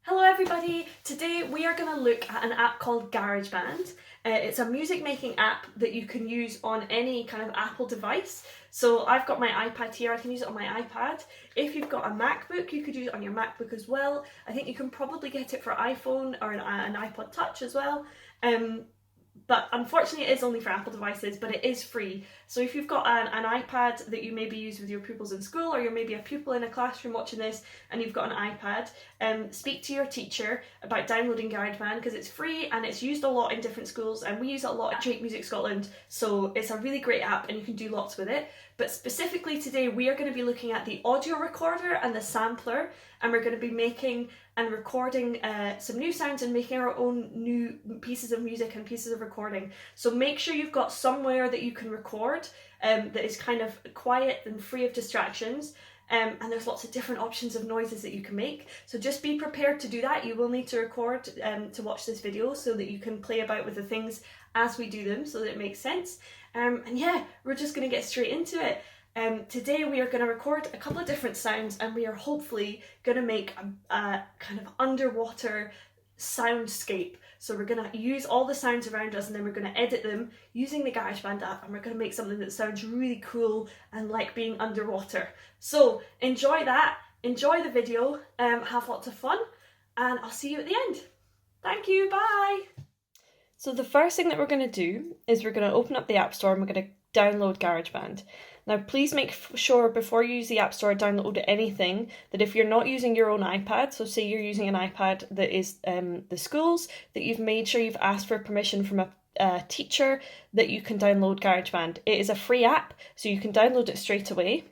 Hello everybody! Today we are going to look at an app called Garageband. It's a music making app that you can use on any kind of Apple device. So I've got my iPad here, I can use it on my iPad. If you've got a MacBook, you could use it on your MacBook as well. I think you can probably get it for iPhone or an iPod Touch as well. But unfortunately it is only for Apple devices, but it is free. So if you've got an iPad that you maybe use with your pupils in school, or you're maybe a pupil in a classroom watching this and you've got an iPad, speak to your teacher about downloading Garageband because it's free and it's used a lot in different schools, and we use it a lot at Drake Music Scotland, so it's a really great app and you can do lots with it. But specifically today we are going to be looking at the audio recorder and the sampler, and we're going to be making and recording some new sounds and making our own new pieces of music and pieces of recording. So make sure you've got somewhere that you can record that is kind of quiet and free of distractions. And there's lots of different options of noises that you can make. So just be prepared to do that. You will need to record to watch this video so that you can play about with the things as we do them so that it makes sense. And yeah, we're just going to get straight into it. Today we are going to record a couple of different sounds, and we are hopefully going to make a kind of underwater soundscape. So we're going to use all the sounds around us and then we're going to edit them using the Garageband app, and we're going to make something that sounds really cool and like being underwater. So enjoy that, enjoy the video, have lots of fun, and I'll see you at the end. Thank you, bye! So the first thing that we're going to do is we're going to open up the App Store and we're going to download Garageband. Now please make sure before you use the App Store download anything that if you're not using your own iPad, so say you're using an iPad that is the school's, that you've made sure you've asked for permission from a teacher that you can download Garageband. It is a free app, so you can download it straight away.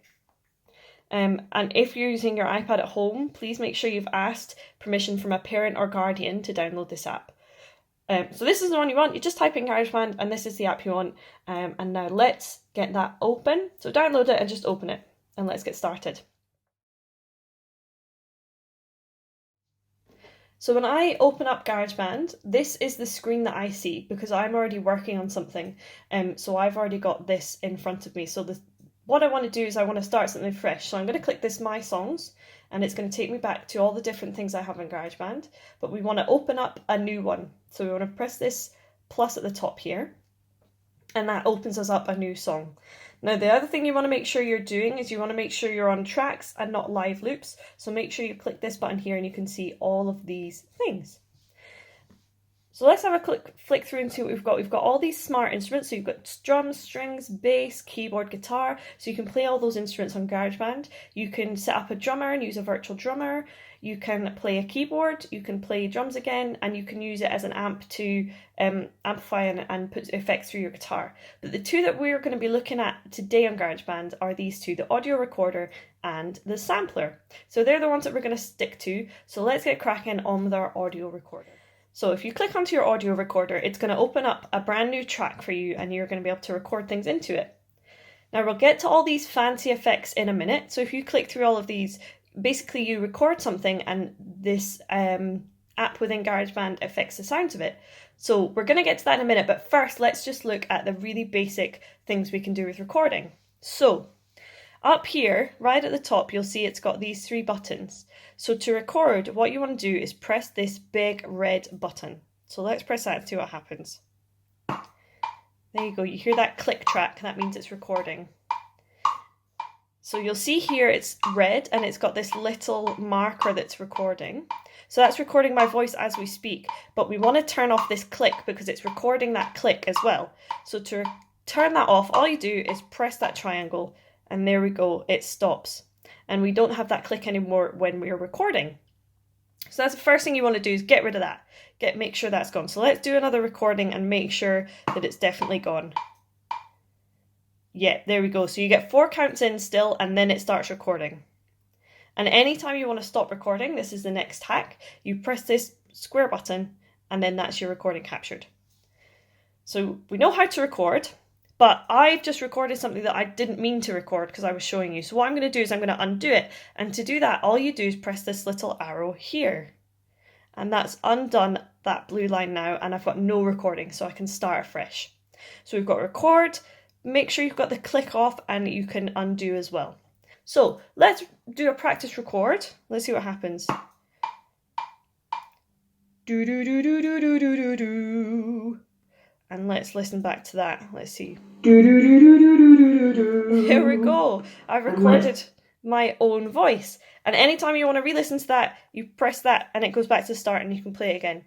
And if you're using your iPad at home, please make sure you've asked permission from a parent or guardian to download this app. So this is the one you want. You just type in Garageband and this is the app you want. And now let's get that open. So download it and just open it and let's get started. So when I open up Garageband, this is the screen that I see because I'm already working on something. So I've already got this in front of me. So what I want to do is I want to start something fresh. So I'm going to click this My Songs, and it's going to take me back to all the different things I have in Garageband, but we want to open up a new one. So we want to press this plus at the top here, and that opens us up a new song. Now the other thing you want to make sure you're doing is you want to make sure you're on tracks and not live loops. So make sure you click this button here and you can see all of these things. So let's have a flick through and see what we've got. We've got all these smart instruments. So you've got drums, strings, bass, keyboard, guitar. So you can play all those instruments on Garageband. You can set up a drummer and use a virtual drummer. You can play a keyboard, you can play drums again, and you can use it as an amp to amplify and put effects through your guitar. But the two that we're going to be looking at today on Garageband are these two, the audio recorder and the sampler. So they're the ones that we're going to stick to. So let's get cracking on with our audio recorder. So if you click onto your audio recorder, it's going to open up a brand new track for you and you're going to be able to record things into it. Now we'll get to all these fancy effects in a minute. So if you click through all of these, basically you record something and this app within Garageband affects the sounds of it. So we're going to get to that in a minute, but first let's just look at the really basic things we can do with recording. So up here, right at the top, you'll see it's got these three buttons. So to record, what you want to do is press this big red button. So let's press that and see what happens. There you go, you hear that click track, that means it's recording. So you'll see here it's red and it's got this little marker that's recording. So that's recording my voice as we speak, but we want to turn off this click because it's recording that click as well. So to turn that off, all you do is press that triangle and there we go, it stops. And we don't have that click anymore when we're recording. So that's the first thing you want to do is get rid of that. Make sure that's gone. So let's do another recording and make sure that it's definitely gone. Yeah, there we go. So you get 4 counts in still and then it starts recording. And anytime you want to stop recording, this is the next hack. You press this square button and then that's your recording captured. So we know how to record, but I've just recorded something that I didn't mean to record because I was showing you. So what I'm going to do is I'm going to undo it. And to do that, all you do is press this little arrow here. And that's undone that blue line now. And I've got no recording, so I can start afresh. So we've got record. Make sure you've got the click off and you can undo as well. So let's do a practice record. Let's see what happens. Do do do do do do do do do. And let's listen back to that. Let's see. Do do do do do do do do. Here we go. I've recorded my own voice. And anytime you want to re-listen to that, you press that and it goes back to the start and you can play it again.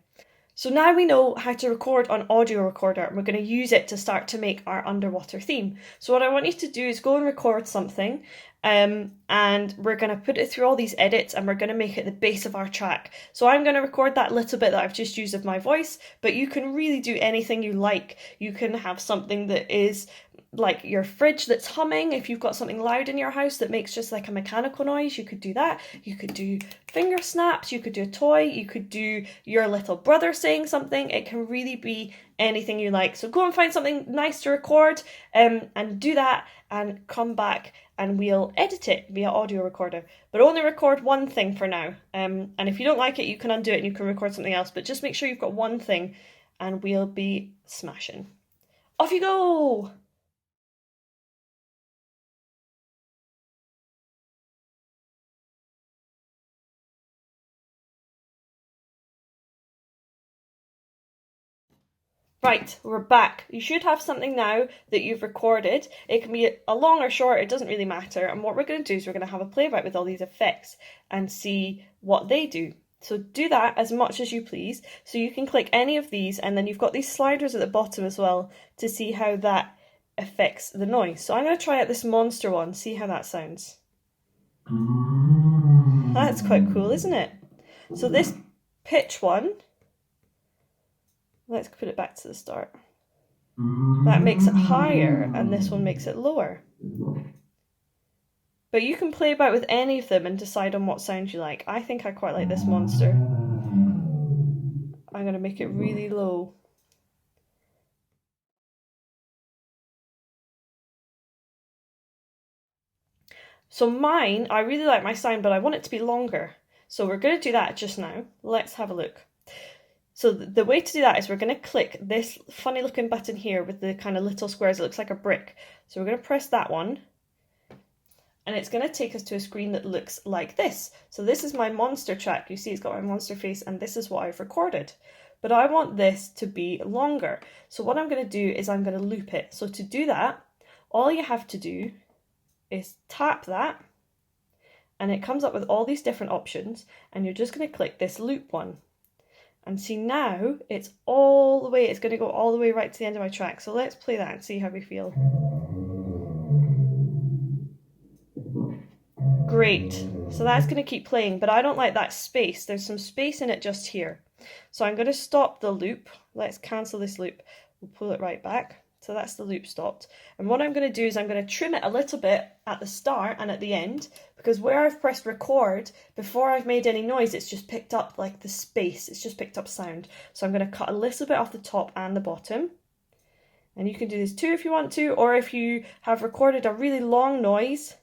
So now we know how to record on audio recorder and we're going to use it to start to make our underwater theme. So what I want you to do is go and record something and we're going to put it through all these edits and we're going to make it the base of our track. So I'm going to record that little bit that I've just used of my voice, but you can really do anything you like. You can have something that is like your fridge that's humming. If you've got something loud in your house that makes just like a mechanical noise, you could do that. You could do finger snaps, you could do a toy, you could do your little brother saying something. It can really be anything you like. So go and find something nice to record and do that and come back and we'll edit it via audio recorder. But only record one thing for now. And if you don't like it, you can undo it and you can record something else. But just make sure you've got one thing and we'll be smashing. Off you go! Right, we're back. You should have something now that you've recorded. It can be a long or short, it doesn't really matter. And what we're going to do is we're going to have a playback with all these effects and see what they do. So do that as much as you please. So you can click any of these and then you've got these sliders at the bottom as well to see how that affects the noise. So I'm going to try out this monster one, see how that sounds. That's quite cool, isn't it? So this pitch one, let's put it back to the start. That makes it higher and this one makes it lower. But you can play about with any of them and decide on what sound you like. I think I quite like this monster. I'm going to make it really low. So mine, I really like my sound, but I want it to be longer. So we're going to do that just now. Let's have a look. So the way to do that is we're going to click this funny looking button here with the kind of little squares. It looks like a brick. So we're going to press that one. And it's going to take us to a screen that looks like this. So this is my monster track. You see it's got my monster face and this is what I've recorded. But I want this to be longer. So what I'm going to do is I'm going to loop it. So to do that, all you have to do is tap that and it comes up with all these different options and you're just going to click this loop one. And see now, it's all the way, it's going to go all the way right to the end of my track. So let's play that and see how we feel. Great. So that's going to keep playing, but I don't like that space. There's some space in it just here. So I'm going to stop the loop. Let's cancel this loop. We'll pull it right back. So that's the loop stopped. And what I'm going to do is I'm going to trim it a little bit at the start and at the end, because where I've pressed record, before I've made any noise, it's just picked up like the space. It's just picked up sound. So I'm going to cut a little bit off the top and the bottom. And you can do this too if you want to, or if you have recorded a really long noise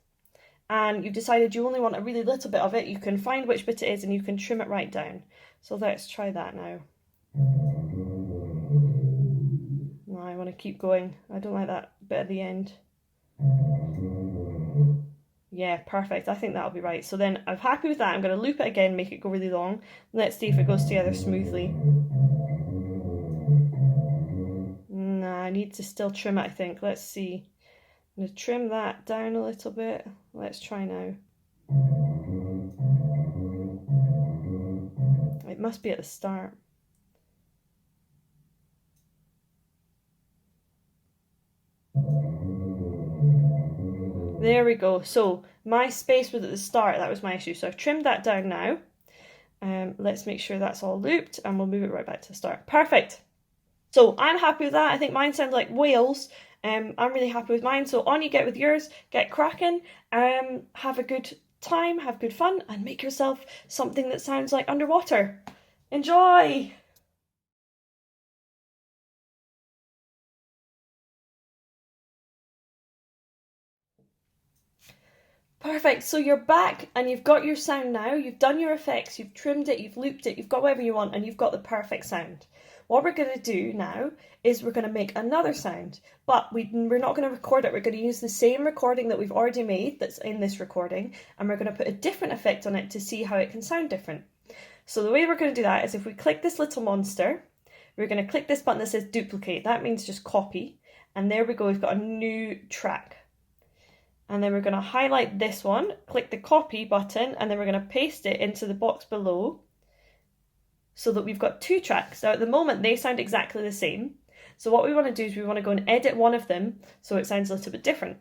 and you've decided you only want a really little bit of it, you can find which bit it is and you can trim it right down. So let's try that now. No, I want to keep going. I don't like that bit at the end. Yeah, perfect. I think that'll be right. So then I'm happy with that. I'm going to loop it again, make it go really long. Let's see if it goes together smoothly. Nah, I need to still trim it, I think. Let's see. I'm going to trim that down a little bit. Let's try now. It must be at the start. There we go. So my space was at the start. That was my issue. So I've trimmed that down now. Let's make sure that's all looped and we'll move it right back to the start. Perfect. So I'm happy with that. I think mine sounds like whales. I'm really happy with mine. So on you get with yours. Get cracking. Have a good time. Have good fun. And make yourself something that sounds like underwater. Enjoy! Perfect, so you're back and you've got your sound now, you've done your effects, you've trimmed it, you've looped it, you've got whatever you want and you've got the perfect sound. What we're going to do now is we're going to make another sound, but we're not going to record it, we're going to use the same recording that we've already made that's in this recording and we're going to put a different effect on it to see how it can sound different. So the way we're going to do that is if we click this little monster, we're going to click this button that says duplicate. That means just copy. And there we go, we've got a new track. And then we're going to highlight this one, click the copy button, and then we're going to paste it into the box below so that we've got two tracks. Now at the moment they sound exactly the same. So what we want to do is we want to go and edit one of them so it sounds a little bit different.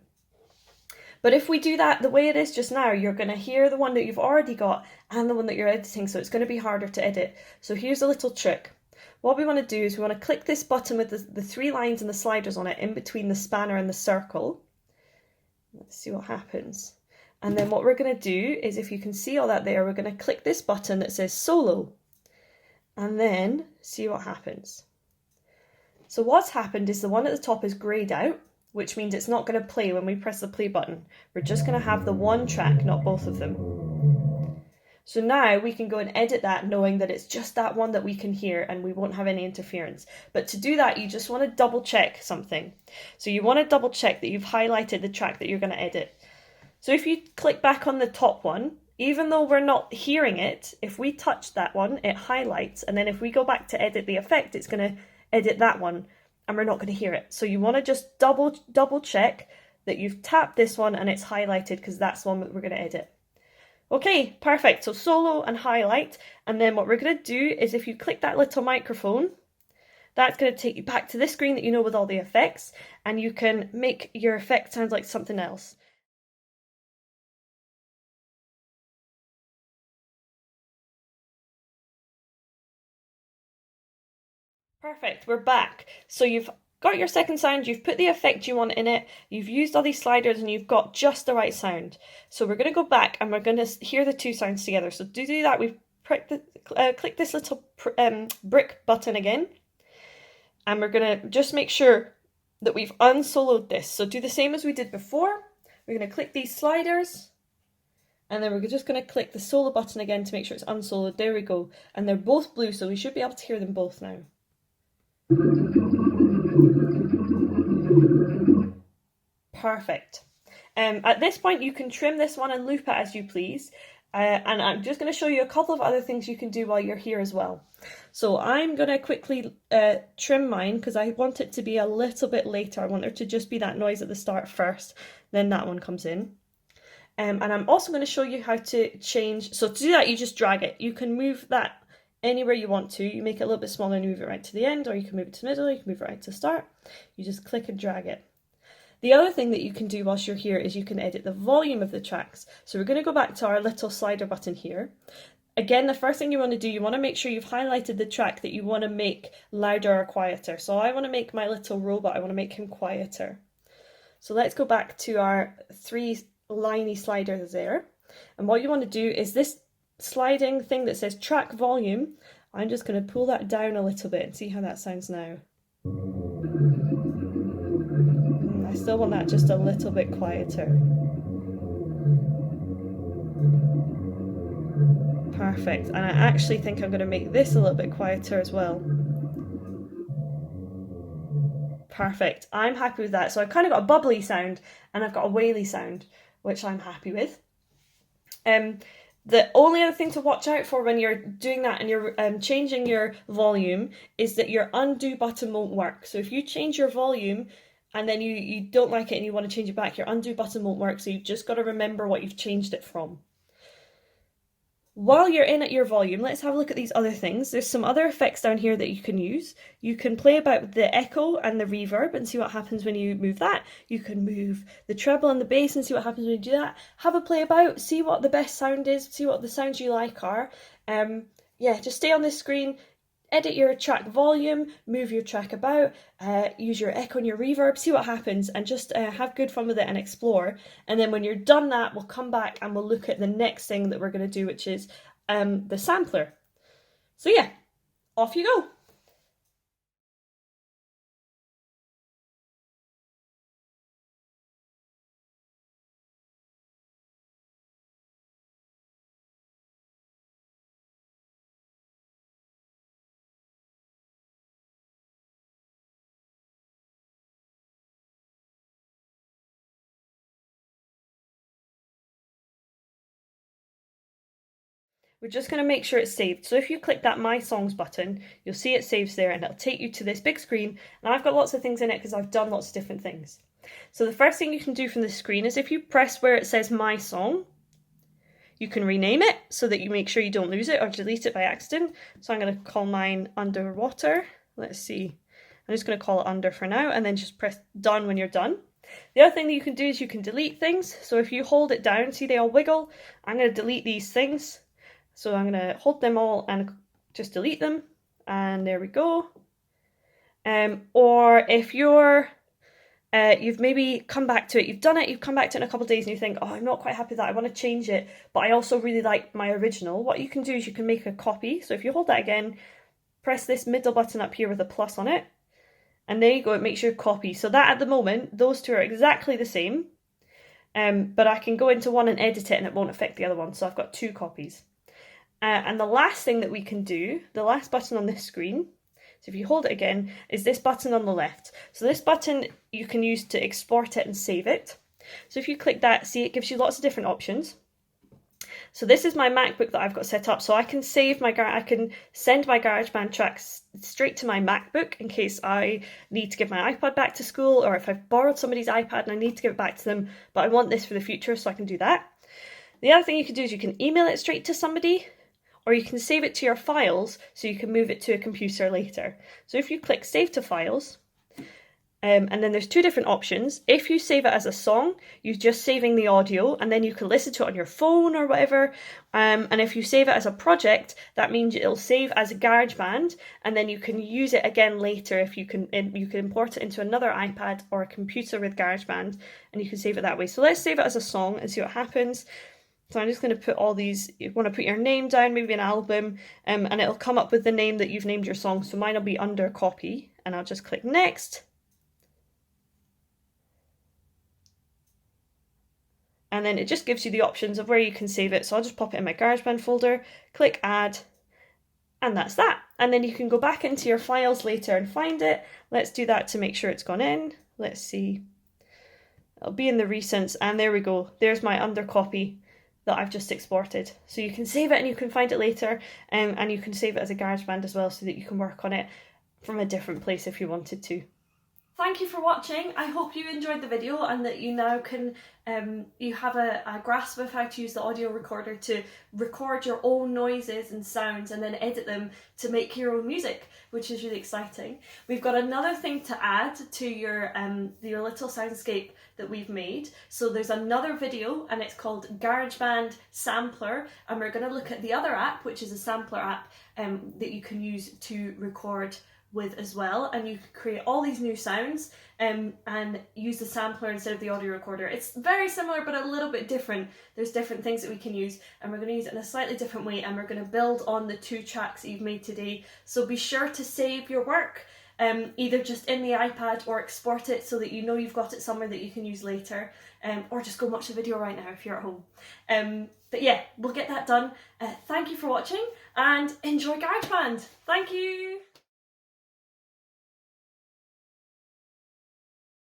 But if we do that the way it is just now, you're going to hear the one that you've already got and the one that you're editing, so it's going to be harder to edit. So here's a little trick. What we want to do is we want to click this button with the three lines and the sliders on it in between the spanner and the circle. Let's see what happens. And then what we're going to do is, if you can see all that there, we're going to click this button that says solo and then see what happens. So what's happened is the one at the top is greyed out, which means it's not going to play when we press the play button. We're just going to have the one track, not both of them. So now we can go and edit that knowing that it's just that one that we can hear and we won't have any interference. But to do that, you just want to double check something. So you want to double check that you've highlighted the track that you're going to edit. So if you click back on the top one, even though we're not hearing it, if we touch that one, it highlights. And then if we go back to edit the effect, it's going to edit that one and we're not going to hear it. So you want to just double check that you've tapped this one and it's highlighted, because that's the one that we're going to edit. Okay, perfect. So solo and highlight. And then what we're going to do is, if you click that little microphone, that's going to take you back to this screen that you know with all the effects, and you can make your effect sound like something else. Perfect, we're back. So you've got your second sound, you've put the effect you want in it, you've used all these sliders, and you've got just the right sound. So we're going to go back and we're going to hear the two sounds together. So to do that, we've click this little brick button again, and we're going to just make sure that we've unsoloed this. So do the same as we did before. We're going to click these sliders, and then we're just going to click the solo button again to make sure it's unsoloed. There we go. And they're both blue, so we should be able to hear them both now. Perfect. At this point you can trim this one and loop it as you please, and I'm just going to show you a couple of other things you can do while you're here as well. So I'm going to quickly trim mine because I want it to be a little bit later. I want there to just be that noise at the start first, then that one comes in. And I'm also going to show you how to change. So to do that, you just drag it. You can move that anywhere you want to. You make it a little bit smaller and move it right to the end, or you can move it to the middle, you can move it right to the start. You just click and drag it. The other thing that you can do whilst you're here is you can edit the volume of the tracks. So we're going to go back to our little slider button here. Again, the first thing you want to do, you want to make sure you've highlighted the track that you want to make louder or quieter. So I want to make my little robot, I want to make him quieter. So let's go back to our three liney sliders there. And what you want to do is this sliding thing that says track volume, I'm just going to pull that down a little bit and see how that sounds now. I still want that just a little bit quieter. Perfect. And I actually think I'm going to make this a little bit quieter as well. Perfect. I'm happy with that. So I've kind of got a bubbly sound and I've got a waily sound, which I'm happy with. The only other thing to watch out for when you're doing that and you're changing your volume is that your undo button won't work. So if you change your volume and then you don't like it and you want to change it back, your undo button won't work. So you've just got to remember what you've changed it from. While you're in at your volume, let's have a look at these other things. There's some other effects down here that you can use. You can play about with the echo and the reverb and see what happens when you move that. You can move the treble and the bass and see what happens when you do that. Have a play about, see what the best sound is, see what the sounds you like are. Yeah, just stay on this screen, edit your track volume, move your track about, use your echo and your reverb, see what happens, and just have good fun with it and explore. And then when you're done that, we'll come back and we'll look at the next thing that we're going to do, which is the sampler. So yeah, off you go. we're just going to make sure it's saved. So if you click that My Songs button, you'll see it saves there and it'll take you to this big screen. And I've got lots of things in it because I've done lots of different things. So the first thing you can do from the screen is if you press where it says My Song, you can rename it so that you make sure you don't lose it or delete it by accident. So I'm going to call mine Underwater. Let's see. I'm just going to call it Under for now and then just press Done when you're done. The other thing that you can do is you can delete things. So if you hold it down, see they all wiggle. I'm going to delete these things. So I'm going to hold them all and just delete them. And there we go. Or if you've maybe come back to it, you've done it, you've come back to it in a couple of days and you think, oh, I'm not quite happy with that, I want to change it, but I also really like my original. What you can do is you can make a copy. So if you hold that again, press this middle button up here with a plus on it, and there you go, it makes your copy. So that at the moment, those two are exactly the same, but I can go into one and edit it and it won't affect the other one. So I've got two copies. And the last thing that we can do, the last button on this screen, so if you hold it again, is this button on the left. So this button you can use to export it and save it. So if you click that, see it gives you lots of different options. So this is my MacBook that I've got set up. So I can send my Garageband tracks straight to my MacBook in case I need to give my iPad back to school, or if I've borrowed somebody's iPad and I need to give it back to them, but I want this for the future, so I can do that. The other thing you can do is you can email it straight to somebody, or you can save it to your files so you can move it to a computer later. So if you click Save to Files, and then there's two different options. If you save it as a song, you're just saving the audio and then you can listen to it on your phone or whatever. And if you save it as a project, that means it'll save as a Garageband and then you can use it again later if you can import it into another iPad or a computer with Garageband and you can save it that way. So let's save it as a song and see what happens. So I'm just going to put all these, you want to put your name down, maybe an album, and it'll come up with the name that you've named your song. So mine will be Under Copy and I'll just click Next. And then it just gives you the options of where you can save it. So I'll just pop it in my Garageband folder, click Add, and that's that. And then you can go back into your files later and find it. Let's do that to make sure it's gone in. Let's see. It'll be in the recents, and there we go. There's my Under Copy that I've just exported. So you can save it and you can find it later, and you can save it as a Garageband as well so that you can work on it from a different place if you wanted to. Thank you for watching. I hope you enjoyed the video and that you now can you have a grasp of how to use the audio recorder to record your own noises and sounds and then edit them to make your own music, which is really exciting. We've got another thing to add to your little soundscape that we've made. So there's another video and it's called Garageband Sampler, and we're going to look at the other app, which is a sampler app that you can use to record with as well, and you can create all these new sounds and use the sampler instead of the audio recorder. It's very similar but a little bit different. There's different things that we can use and we're going to use it in a slightly different way, and we're going to build on the two tracks that you've made today. So be sure to save your work either just in the iPad or export it so that you know you've got it somewhere that you can use later, or just go watch the video right now if you're at home. But yeah, we'll get that done. Thank you for watching and enjoy GarageBand. Thank you!